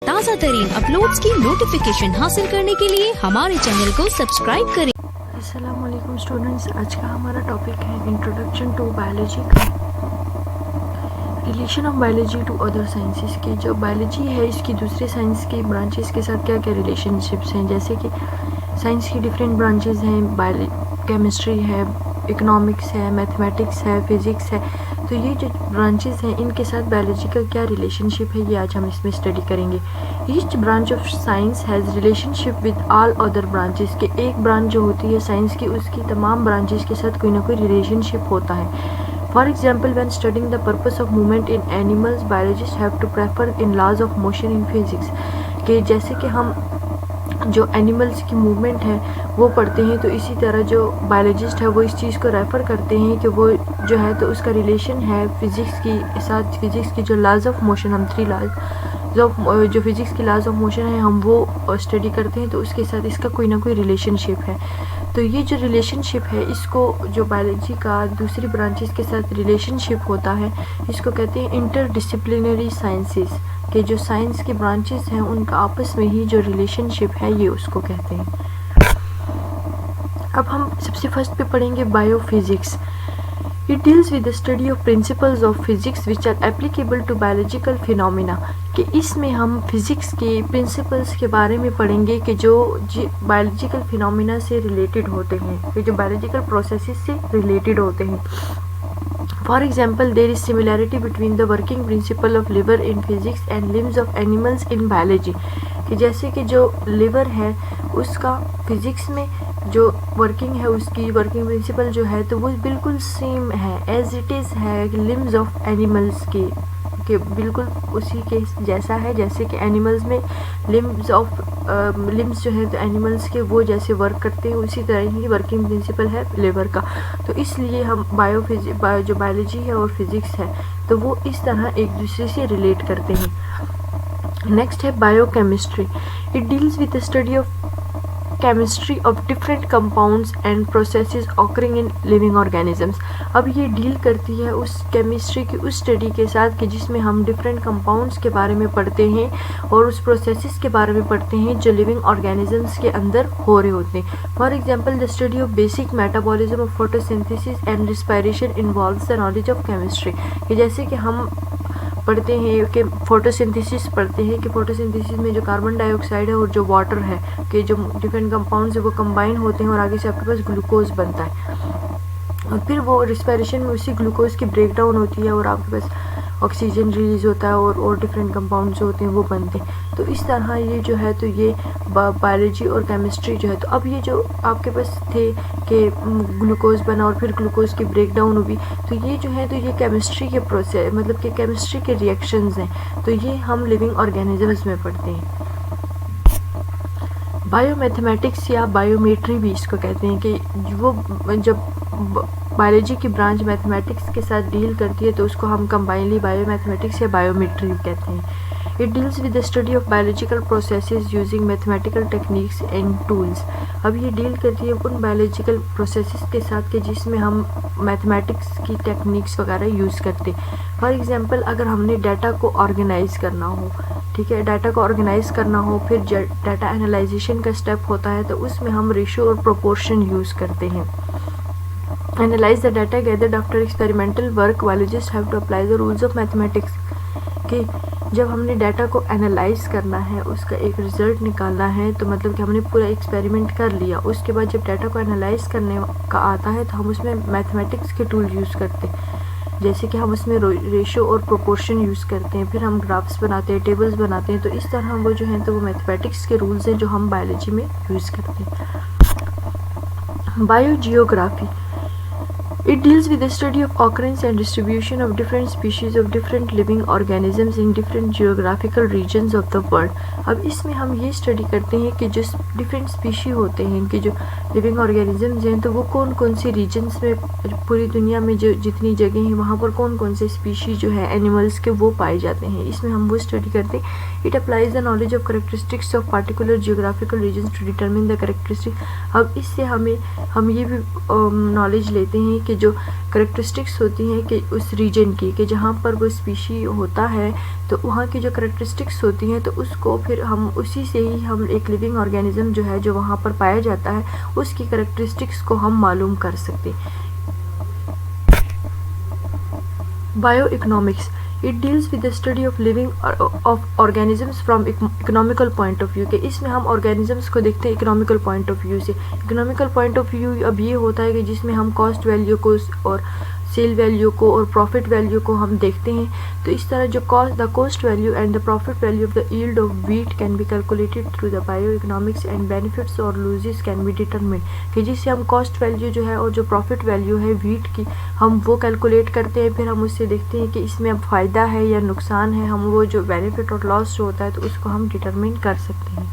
ताज़ा तरीन अपलोड्स की नोटिफिकेशन हासिल करने के लिए हमारे चैनल को सब्सक्राइब करें। अस्सलाम वालेकुम स्टूडेंट्स, आज का हमारा टॉपिक है इंट्रोडक्शन टू बायोलॉजी का relation of biology to other sciences की। जो बायोलॉजी है इसकी दूसरे साइंस की ब्रांचेस के साथ क्या क्या रिलेशनशिप्स हैं, जैसे कि साइंस की डिफरेंट ब्रांचेस हैं, केमिस्ट्री है, इकोनॉमिक्स है, मैथमेटिक्स है, फिज़िक्स है। तो ये जो ब्रांचेस हैं इनके साथ बायोलॉजी का क्या रिलेशनशिप है, ये आज हम इसमें स्टडी करेंगे। Each branch of science has relationship with all other branches के एक ब्रांच जो होती है साइंस की उसकी तमाम ब्रांचेस के साथ कोई ना कोई रिलेशनशिप होता है। For example when studying the purpose of movement in animals biologist have to prefer in laws of motion in physics के जैसे कि हम जो एनिमल्स की मूवमेंट है वो पढ़ते हैं, तो इसी तरह जो बायोलॉजिस्ट है वो इस चीज़ को रेफ़र करते हैं कि वो जो है तो उसका रिलेशन है फिज़िक्स की साथ। फिज़िक्स की जो लॉज ऑफ मोशन, हम थ्री लॉज ऑफ जो फिज़िक्स की लॉज ऑफ मोशन है हम वो स्टडी करते हैं, तो उसके साथ इसका कोई ना कोई रिलेशनशिप है। तो ये जो रिलेशनशिप है इसको जो बायोलॉजी का दूसरी ब्रांचेस के साथ रिलेशनशिप होता है इसको कहते हैं इंटरडिसिप्लिनरी साइंसेस के जो साइंस की ब्रांचेस हैं उनका आपस में ही जो रिलेशनशिप है ये उसको कहते हैं। अब हम सबसे फर्स्ट पे पढ़ेंगे biophysics. It deals with the study of principles of physics which are applicable to biological phenomena कि इसमें हम फिज़िक्स के प्रिंसिपल्स के बारे में पढ़ेंगे कि जो बायोलॉजिकल फिनोमिना से रिलेटेड होते हैं, कि जो बायोलॉजिकल प्रोसेसेस से रिलेटेड होते हैं। For example, there is similarity between the working principle of liver in physics and limbs of animals in biology कि जैसे कि जो लिवर है उसका फिज़िक्स में जो वर्किंग है उसकी वर्किंग प्रिंसिपल जो है तो वो बिल्कुल सेम है एज इट इज़ है लिम्स ऑफ एनिमल्स के बिल्कुल उसी के जैसा है जैसे कि एनिमल्स में लिम्स जो है तो एनिमल्स के वो जैसे वर्क करते हैं उसी तरह ही वर्किंग प्रिंसिपल है लिवर का। तो इसलिए हम जो बायोलॉजी है और फिज़िक्स है तो वो इस तरह एक दूसरे से रिलेट करते हैं। नेक्स्ट है biochemistry. It deals with the study of chemistry of different compounds and processes occurring in living organisms. अब ये डील करती है उस केमिस्ट्री की उस स्टडी के साथ कि जिसमें हम डिफरेंट कंपाउंड्स के बारे में पढ़ते हैं और उस प्रोसेसेस के बारे में पढ़ते हैं जो लिविंग ऑर्गेनिजम्स के अंदर हो रहे होते हैं। For example the study of basic metabolism of photosynthesis and respiration involves the knowledge of chemistry कि जैसे कि हम पढ़ते हैं कि फोटोसिंथेसिस पढ़ते हैं कि फोटोसिंथेसिस में जो कार्बन डाइऑक्साइड है और जो वाटर है कि जो डिफरेंट कंपाउंड्स है वो कंबाइन होते हैं और आगे से आपके पास ग्लूकोज बनता है और फिर वो रिस्पायरेशन में उसी ग्लूकोज की ब्रेक डाउन होती है और आपके पास ऑक्सीजन रिलीज़ होता है और डिफरेंट कंपाउंड्स जो होते हैं वो बनते हैं। तो इस तरह ये जो है तो ये बायोलॉजी और केमिस्ट्री जो है तो अब ये जो आपके पास थे कि ग्लूकोज बना और फिर ग्लूकोज की ब्रेक डाउन हुई तो ये जो है तो ये केमिस्ट्री के प्रोसेस मतलब कि केमिस्ट्री के रिएक्शंस हैं, तो ये हम लिविंग ऑर्गेनिजम्स में पढ़ते हैं। बायोमैथमेटिक्स या बायोमेट्री भी इसको कहते हैं कि वो जब बायोलॉजी की ब्रांच मैथमेटिक्स के साथ डील करती है तो उसको हम कंबाइनली बायोमैथमेटिक्स या बायोमेट्री कहते हैं। It deals with the study of biological processes using mathematical techniques and tools. अब ये डील करती है उन बायोलॉजिकल प्रोसेसेस के साथ कि जिसमें हम मैथमेटिक्स की टेक्निक्स वगैरह यूज़ करते हैं। फॉर एग्जांपल अगर हमने डाटा को ऑर्गेनाइज करना हो, ठीक है, डाटा को ऑर्गेनाइज करना हो फिर डाटा एनालाइजेशन का स्टेप होता है तो उसमें हम रेशियो और प्रोपोर्शन यूज़ करते हैं। Analyze the data gathered after experimental work. Biologists have to apply the rules of mathematics. कि जब हमने डाटा को एनालाइज करना है उसका एक रिज़ल्ट निकालना है तो मतलब कि हमने पूरा एक्सपेरिमेंट कर लिया, उसके बाद जब डाटा को एनालाइज करने का आता है तो हम उसमें मैथमेटिक्स के टूल यूज़ करते हैं, जैसे कि हम उसमें रेशो और प्रोपोर्शन यूज़ करते हैं, फिर हम ग्राफ्स बनाते हैं, टेबल्स बनाते हैं। तो इस तरह वो जो हैं तो वो मैथमेटिक्स के रूल्स हैं जो हम बायोलॉजी में यूज़ करते हैं। Biogeography. It deals with the study of occurrence and distribution of different species of different living organisms in different geographical regions of the world. अब इसमें हम ये स्टडी करते हैं कि जो डिफरेंट स्पीशी होते हैं कि जो लिविंग ऑर्गेनिजम्स हैं तो वो कौन कौन से रीजन्स में, पूरी दुनिया में जो जितनी जगह हैं वहाँ पर कौन कौन से स्पीशीज जो है एनिमल्स के वो पाए जाते हैं, इसमें हम वो स्टडी करते हैं। It applies the knowledge of characteristics of particular geographical regions to determine the characteristic. अब इससे हम ये भी नॉलेज लेते हैं कि जो करेक्टरिस्टिक्स होती हैं कि उस रीजन की, कि जहाँ पर वो स्पीशी होता है तो वहाँ की जो करेक्टरिस्टिक्स होती हैं तो उसको फिर हम उसी से ही हम एक लिविंग ऑर्गेनिज्म जो है जो वहाँ पर पाया जाता है उसकी करेक्टरिस्टिक्स को हम मालूम कर सकते। Bio economics, it deals with the study of living of organisms from economical point of view, कि इसमें हम ऑर्गेनिजम्स को देखते हैं इकोनॉमिकल पॉइंट ऑफ व्यू से। इकोनॉमिकल पॉइंट ऑफ व्यू अब ये होता है कि जिसमें हम कॉस्ट वैल्यू को और सेल वैल्यू को और प्रॉफिट वैल्यू को हम देखते हैं। तो इस तरह जो the cost value and the profit value of the yield of wheat can be calculated through the bio economics and benefits और लूजेस कैन बी डिटरमिन्ड, कि जिससे हम कॉस्ट वैल्यू जो है और जो प्रॉफिट वैल्यू है व्हीट की हम वो कैलकुलेट करते हैं। फिर हम उससे देखते हैं कि इसमें अब फ़ायदा है या नुकसान है, हम वो जो बेनिफिट और लॉस जो होता है तो उसको हम डिटरमिन कर सकते हैं।